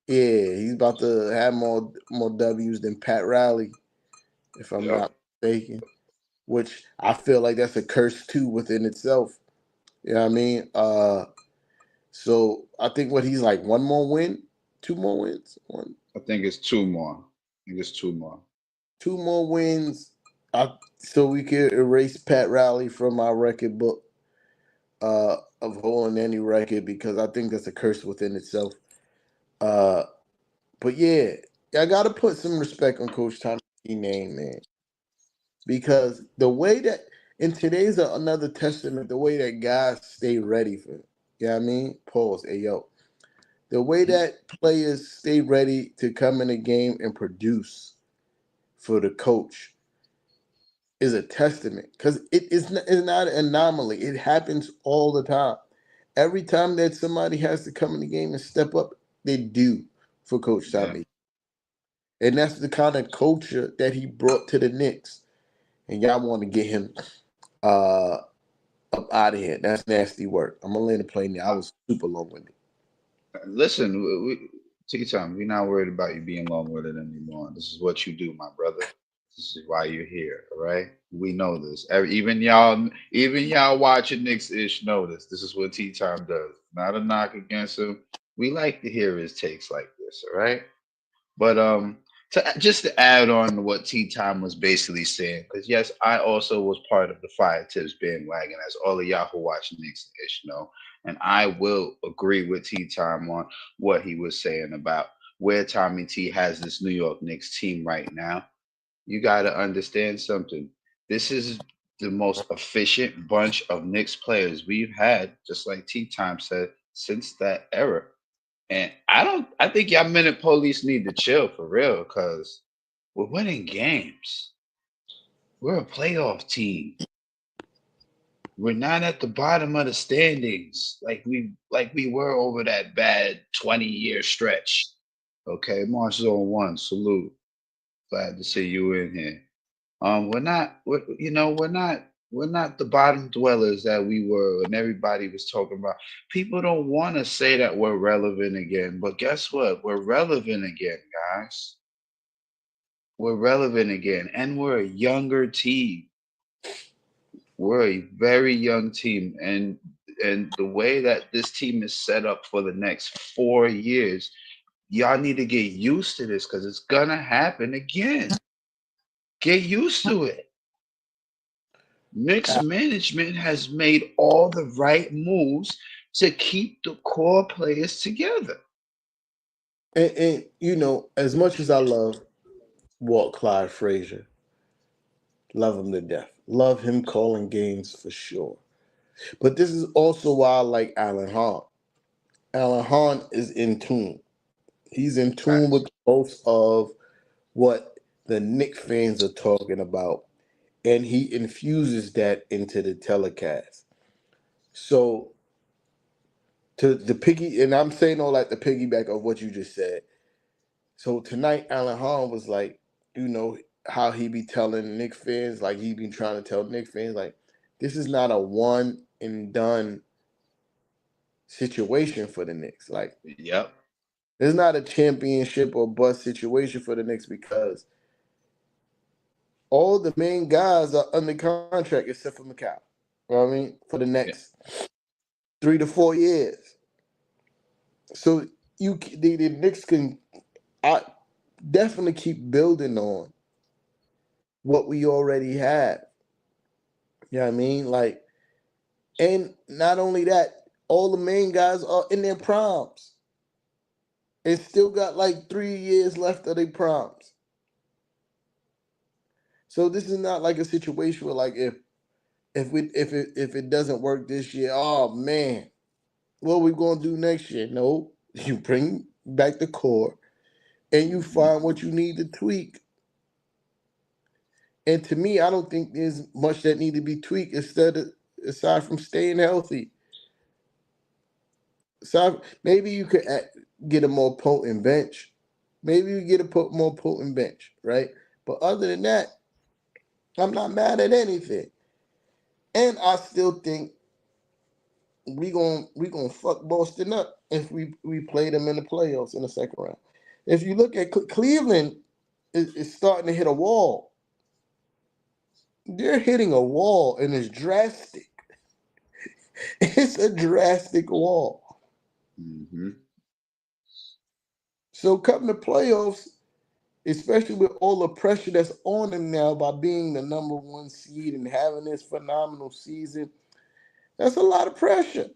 Yeah, he's about to have more W's than Pat Riley, if I'm Yep. not mistaken. Which I feel like that's a curse too within itself. You know what I mean? So I think what he's like 1 more win, 2 more wins, I think it's 2 more. I think it's 2 more. 2 more wins. So we could erase Pat Riley from our record book of holding any record because I think that's a curse within itself. Uh, but yeah, I got to put some respect on Coach Tom's name, man, because the way that and today's another testament, the way that guys stay ready for it. You know what I mean? Pause. Hey, yo. The way that players stay ready to come in a game and produce for the coach is a testament because it's not an anomaly. It happens all the time. Every time that somebody has to come in the game and step up, they do for Coach Yeah. Tommy. And that's the kind of culture that he brought to the Knicks. And y'all want to get him uh, up out of here. That's nasty work. I'm going to land the plane there. I was super long-winded. Listen, T-Time, we're not worried about you being long-winded anymore. This is what you do, my brother. This is why you're here, all right? We know this. Even y'all watching Knicks ish know this. This is what T-Time does. Not a knock against him. We like to hear his takes like this, all right? But Just to add on to what T Time was basically saying, because yes, I also was part of the Fire Tips bandwagon, as all of y'all who watch Knicks and Ish know, and I will agree with T Time on what he was saying about where Tommy T has this New York Knicks team right now. You got to understand something. This is the most efficient bunch of Knicks players we've had, just like T Time said, since that era. And I think y'all minute police need to chill for real, because we're winning games. We're a playoff team. We're not at the bottom of the standings like we were over that bad 20-year stretch. Okay, March Zone One, salute. Glad to see you in here. We're not the bottom dwellers that we were, and everybody was talking about. People don't want to say that we're relevant again, but guess what? We're relevant again, guys. We're relevant again, and we're a younger team. We're a very young team, and the way that this team is set up for the next 4 years, y'all need to get used to this because it's gonna happen again. Get used to it. Mixed management has made all the right moves to keep the core players together. And as much as I love Walt Clyde Frazier, love him to death. Love him calling games for sure. But this is also why I like Alan Hahn. Alan Hahn is in tune. He's in tune with Facts. most of what the Knicks fans are talking about, and he infuses that into the telecast. So to the piggy, and I'm saying all that the piggyback of what you just said. So tonight, Alan Hahn was like, how he be telling Knicks fans, like he been trying to tell Knicks fans, like this is not a one and done situation for the Knicks. Like Yep. there's not a championship or bust situation for the Knicks because all the main guys are under contract except for Macau. You know what I mean? For the Yeah. next 3 to 4 years. So the Knicks can I definitely keep building on what we already have. You know what I mean? Like, and not only that, all the main guys are in their primes. And still got like 3 years left of their primes. So this is not like a situation where like if it doesn't work this year, oh man, what are we gonna do next year? No, you bring back the core and you Hmm. find what you need to tweak. And to me, I don't think there's much that need to be tweaked aside from staying healthy. So maybe you could get a more potent bench. Maybe you get a more potent bench, right? But other than that, I'm not mad at anything. And I still think we gonna fuck Boston up if we play them in the playoffs in the second round. If you look at Cleveland, is starting to hit a wall. They're hitting a wall, and it's drastic. It's a drastic wall. Hmm. So coming to playoffs, especially with all the pressure that's on them now by being the number one seed and having this phenomenal season, that's a lot of pressure.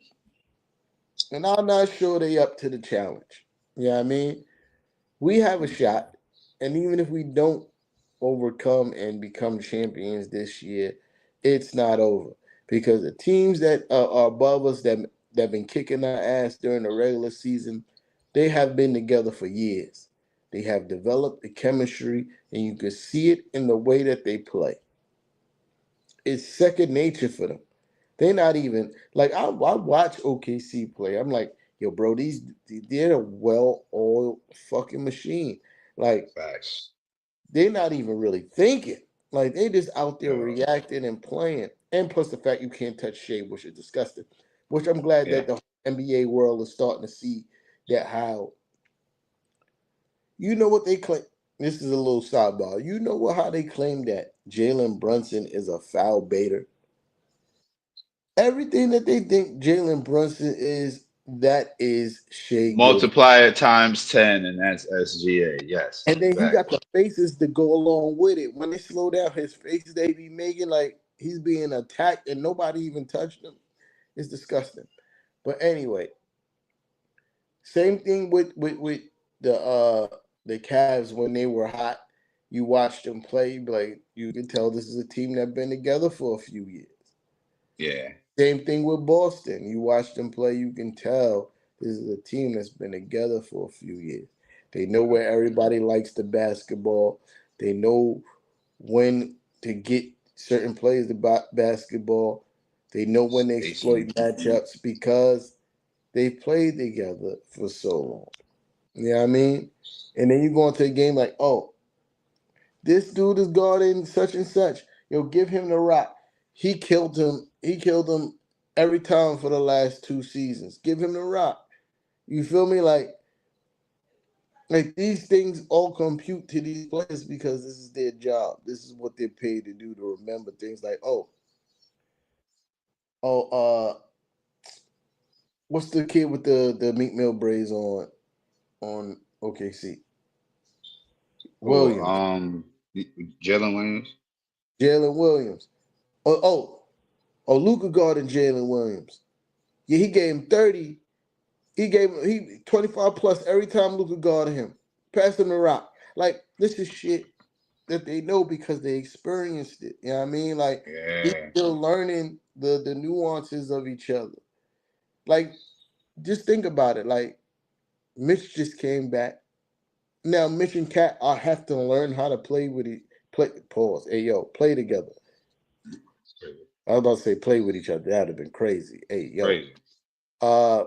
And I'm not sure they up to the challenge. You know what I mean? We have a shot, and even if we don't overcome and become champions this year, it's not over because the teams that are above us that been kicking our ass during the regular season, they have been together for years. They have developed the chemistry, and you can see it in the way that they play. It's second nature for them. They're not even like I watch OKC play. I'm like, yo, bro, they're a well-oiled fucking machine. Like Facts. they're not even really thinking. Like they just out there Uh, reacting and playing. And plus the fact you can't touch shade, which is disgusting. Which I'm glad yeah. that the NBA world is starting to see that how what they claim. This is a little sidebar. How they claim that Jalen Brunson is a foul baiter. Everything that they think Jalen Brunson is, That is Shea Gill. Multiply it times 10, and that's SGA. Yes, And then he got exactly. the faces to go along with it. When they slow down, his faces they be making like he's being attacked and nobody even touched him. It's disgusting. But anyway, same thing with the Cavs when they were hot. You watched them play, like you can tell this is a team that been together for a few years. Yeah. Same thing with Boston. You watch them play, you can tell this is a team that's been together for a few years. They know where everybody likes the basketball. They know when to get certain players to basketball. They know when to exploit Spacing. matchups because they played together for so long. You know what I mean? And then you go into a game like, oh, this dude is guarding such and such. You'll give him the rock. He killed him. He killed him every time for the last 2 seasons. Give him the rock. You feel me? Like these things all compute to these players because this is their job. This is what they're paid to do, to remember things like, oh, what's the kid with the Meat Mill braids on OKC? Oh, Williams. Jalen Williams. Jalen Williams. Oh, Luka guarding Jalen Williams. Yeah, he gave him 30. He 25 plus every time Luka guarded him. Passed him the rock. Like, this is shit that they know because they experienced it. You know what I mean? Like, he's Yeah. still learning the nuances of each other. Like, just think about it. Like, Mitch just came back. Now, Mitch and Cat I have to learn how to play with it. Pause. Hey, yo, play together. I was about to say play with each other. That'd have been crazy. Hey, yo. Crazy. Uh,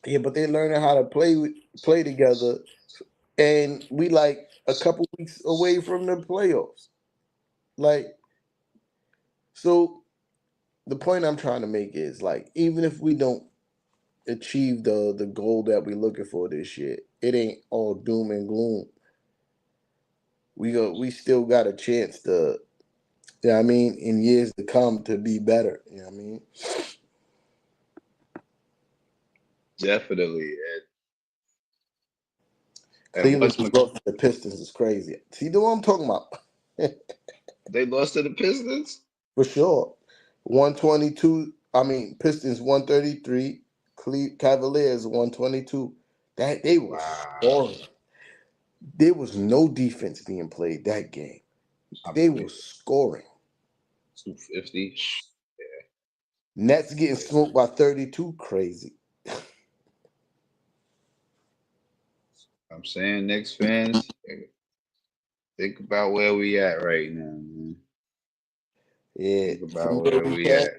yeah, but they're learning how to play together, and we like a couple weeks away from the playoffs. Like, so the point I'm trying to make is like, even if we don't achieve the goal that we're looking for this year, it ain't all doom and gloom. We still got a chance to, you know what I mean, in years to come to be better. You know what I mean? Definitely. And Cleveland what's just lost to the Pistons is crazy. See, the what I'm talking about? they lost to the Pistons? For sure. 122. I mean, Pistons 133. Cavaliers 122. That they were Wow. scoring. There was no defense being played that game. I They were believe it. scoring. 250. Nets getting smoked by 32. Crazy. I'm saying, Knicks fans, think about where we at right now, man. Yeah, Think about from where where we we came. at.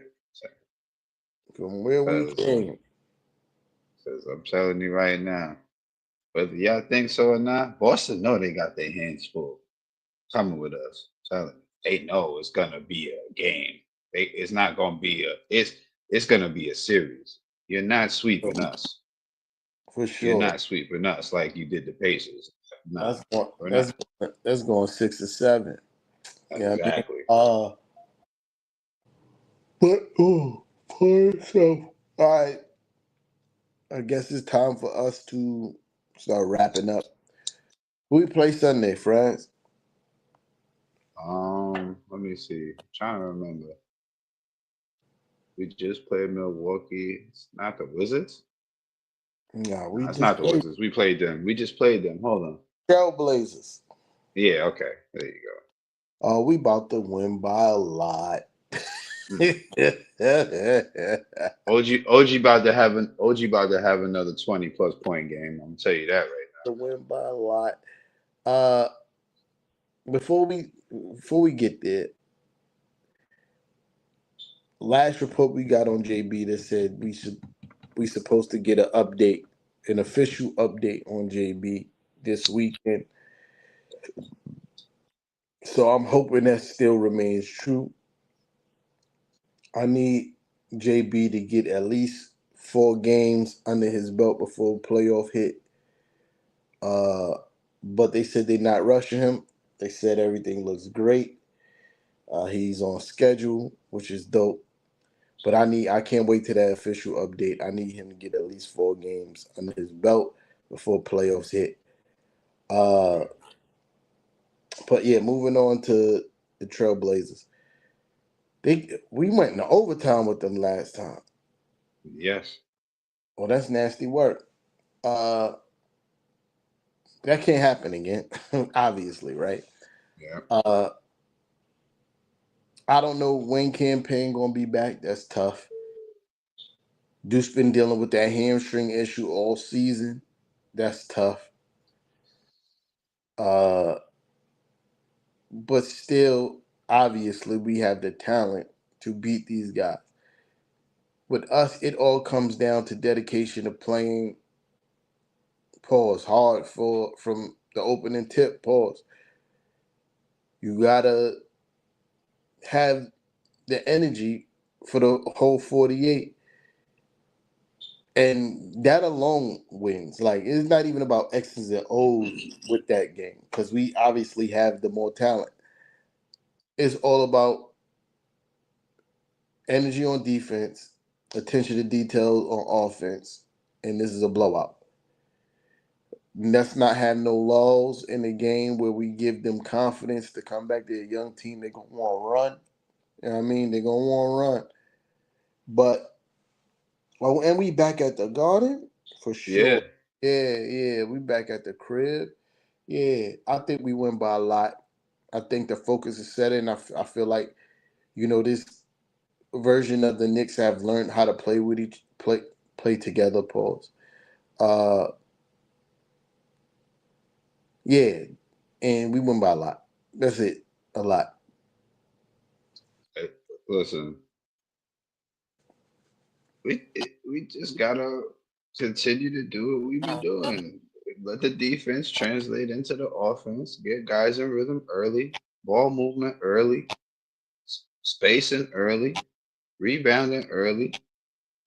From where we Because came. I'm telling you right now, whether y'all think so or not, Boston know they got their hands full coming with us. Telling you, they know it's gonna be a game. It's not gonna be it's gonna be a series. You're not sweeping us. For You're sure. not sweeping us like you did the Pacers. Nah, That's going. we're That's not. that's going 6 or 7. Yeah, I mean, Exactly. but for yourself. All right. I guess it's time for us to start wrapping up. Who we play Sunday, friends? Let me see. I'm trying to remember. We just played Milwaukee. It's not the Wizards. Yeah, No, we it's just not the played Wizards. We played them. We just played them. Hold on. Trailblazers. Yeah, okay. There you We about to win by a lot. go. to OG about to have another 20 plus point game. I'm gonna tell you that right win by a lot. Uh, before we get there, last report we got on JB that said we supposed to get an official update on JB this weekend. So I'm hoping that still remains true. I need JB to get at least 4 games under his belt before playoff hit. Uh, but they said they're not rushing him. They said everything looks great. He's on schedule, which is dope. But I can't wait to that official update. I need him to get at least 4 games under his belt before playoffs hit. Uh, but yeah, moving on to the Trailblazers. We went into overtime with them last time. Yes. Well, that's nasty work. Uh, that can't happen again, obviously, right? Yeah. Uh, I don't know when campaign gonna be back. That's tough. Duke's been dealing with that hamstring issue all season. That's tough. Uh, but still, obviously, we have the talent to beat these guys. With us, it all comes down to dedication of playing. Pause hard for from the opening tip. Pause. You gotta have the energy for the whole 48. And that alone wins. Like, it's not even about X's and O's with that game because we obviously have the more talent. It's all about energy on defense, attention to detail on offense, and this is a blowout. Let's not have no lulls in the game where we give them confidence to come back. They're a young team. They're going to want to run. You know what I mean? They're going to want to run. But, oh, and we back at the Garden for Yeah. sure. Yeah, we back at the crib. Yeah, I think we win by a lot. I think the focus is set in. I feel like, this version of the Knicks have learned how to play with play together. Pause. Uh, yeah, and we win by a lot. That's it, a lot Hey, listen, we just gotta continue to do what we be doing. Let the defense translate into the offense. Get guys in rhythm early. Ball movement early. Spacing early. Rebounding early.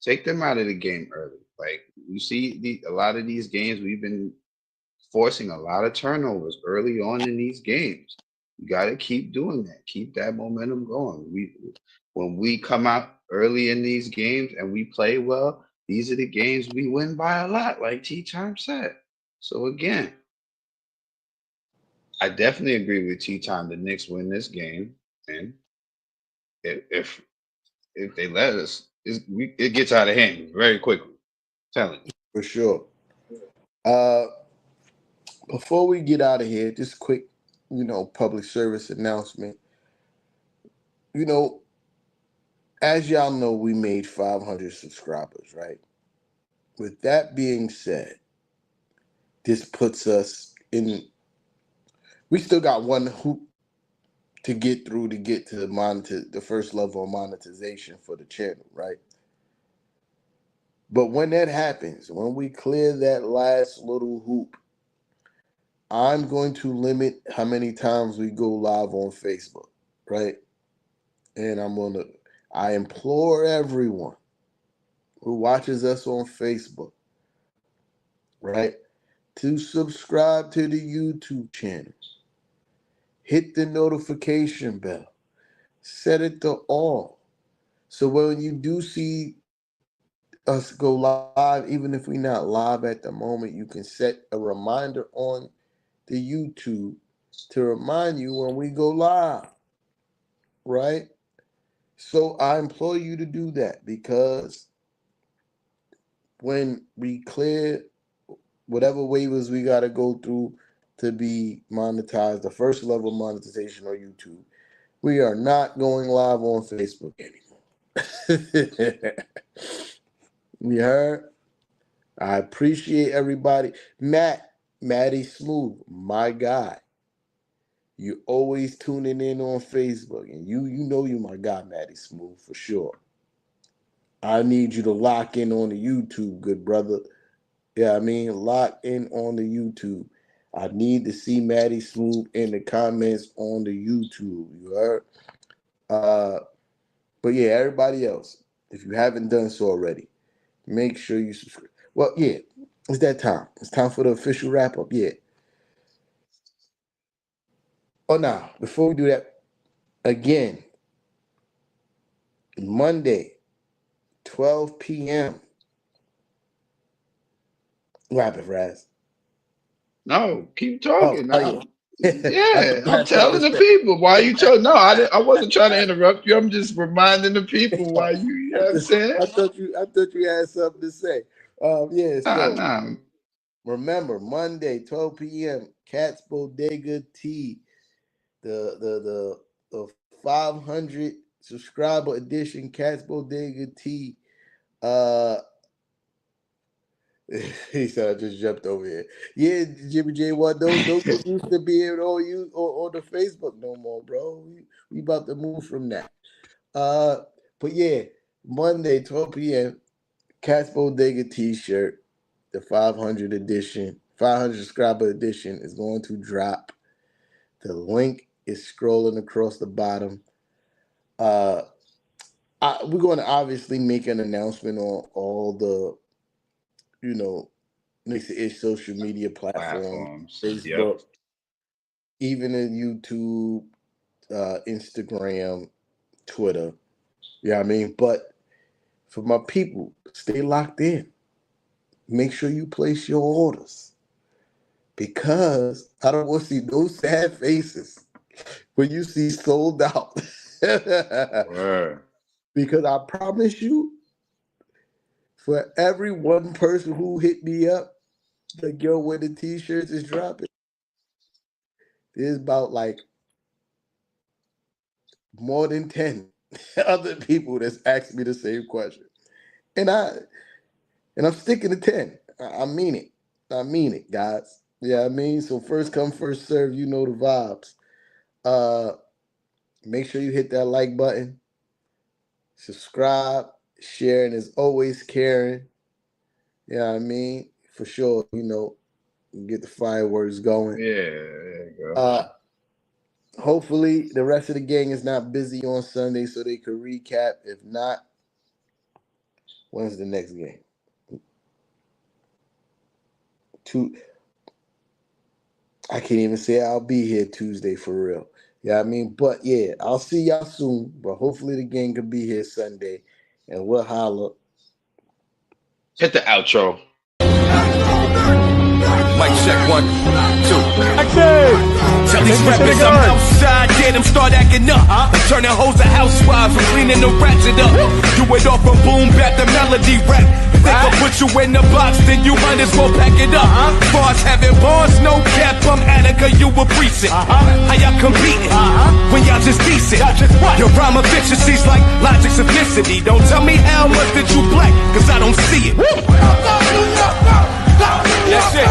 Take them out of the game early. Like you see, a lot of these games we've been forcing a lot of turnovers early on in these games. You got to keep doing that. Keep that momentum going. When we come out early in these games and we play well, these are the games we win by a lot, like T Time said. So again, I definitely agree with T Time. The Knicks win this game, and if if they let us, it gets out of hand very quickly. Telling you. for sure. Uh, before we get out of here, just quick, public service announcement. You know, as y'all know, we made 500 subscribers, right? With that being said, this puts us in. We still got one hoop to get through to get to the first level of monetization for the channel, right? But when that happens, when we clear that last little hoop, I'm going to limit how many times we go live on Facebook, right? And I implore everyone who watches us on Facebook, right, to subscribe to the YouTube channel. Hit the notification bell. Set it to all. So when you do see us go live, even if we're not live at the moment, you can set a reminder on the YouTube to remind you when we go live, right? So I implore you to do that because when we clear whatever waivers we got to go through to be monetized, the first level monetization on YouTube, we are not going live on Facebook anymore. We heard? I appreciate everybody. Matty Smooth, my guy. You always tuning in on Facebook, and you know you my guy, Matty Smooth, for sure. I need you to lock in on the YouTube, good brother. Yeah, I mean, lock in on the YouTube. I need to see Matty Smooth in the comments on the YouTube. You heard? But yeah, everybody else, if you haven't done so already, make sure you subscribe. Well, yeah, it's that time. It's time for the official wrap up. Yeah. Oh, now, before we do that, again, Monday. 12 p.m. Rapid Raz. No, keep talking. Oh, yeah. Yeah, I'm telling the people why you told. No, I wasn't trying to interrupt you. I'm just reminding the people why you. You know what I'm saying? I thought you had something to say. Yeah. So Nah. remember, Monday, 12 p.m. Cat's Bodega Tea, the 500 subscriber edition Cat's Bodega Tea. He said I just jumped over here. Yeah, Jimmy J, what don't get used to being on you on the Facebook no more, bro. We about to move from that. But yeah, Monday, 12 p.m. Cat's Bodega T-shirt, the 500 edition, 500 subscriber edition is going to drop. The link is scrolling across the bottom. We're going to obviously make an announcement on all the, Knicks and Ish social media platforms. Facebook, even in YouTube, Instagram, Twitter. You know what I mean? But for my people, stay locked in. Make sure you place your orders. Because I don't want to see no sad faces when you see sold out. Because I promise you, for every one person who hit me up, the girl with the t-shirts is dropping, there's about like more than 10 other people that's asked me the same question. And I'm sticking to 10. I mean it. I mean it, guys. Yeah, I mean, so first come, first serve, you know the vibes. Make sure you hit that like button, subscribe, share, and as always, Karen. You know what I mean? For sure, get the fireworks going. Yeah, there you go. Hopefully the rest of the gang is not busy on Sunday so they could recap. If not, when's the next game? I can't even say I'll be here Tuesday for real. Yeah, I mean, but yeah, I'll see y'all soon. But hopefully the gang can be here Sunday, and we'll holler. Hit the outro. Mic check 1, 2. Tell these rappers I'm outside, get them start acting up. Turning hoes to housewives and cleaning the ratchet up. Do it off from boom back the melody rap. If they gon' put you in the box, then you might as well pack it up. Bars having bars, no cap, I'm Attica, you a precinct. How y'all competing when y'all just decent? Your rhyme efficiency's like logic simplicity. Don't tell me how much that you black, cause I don't see it. That's it.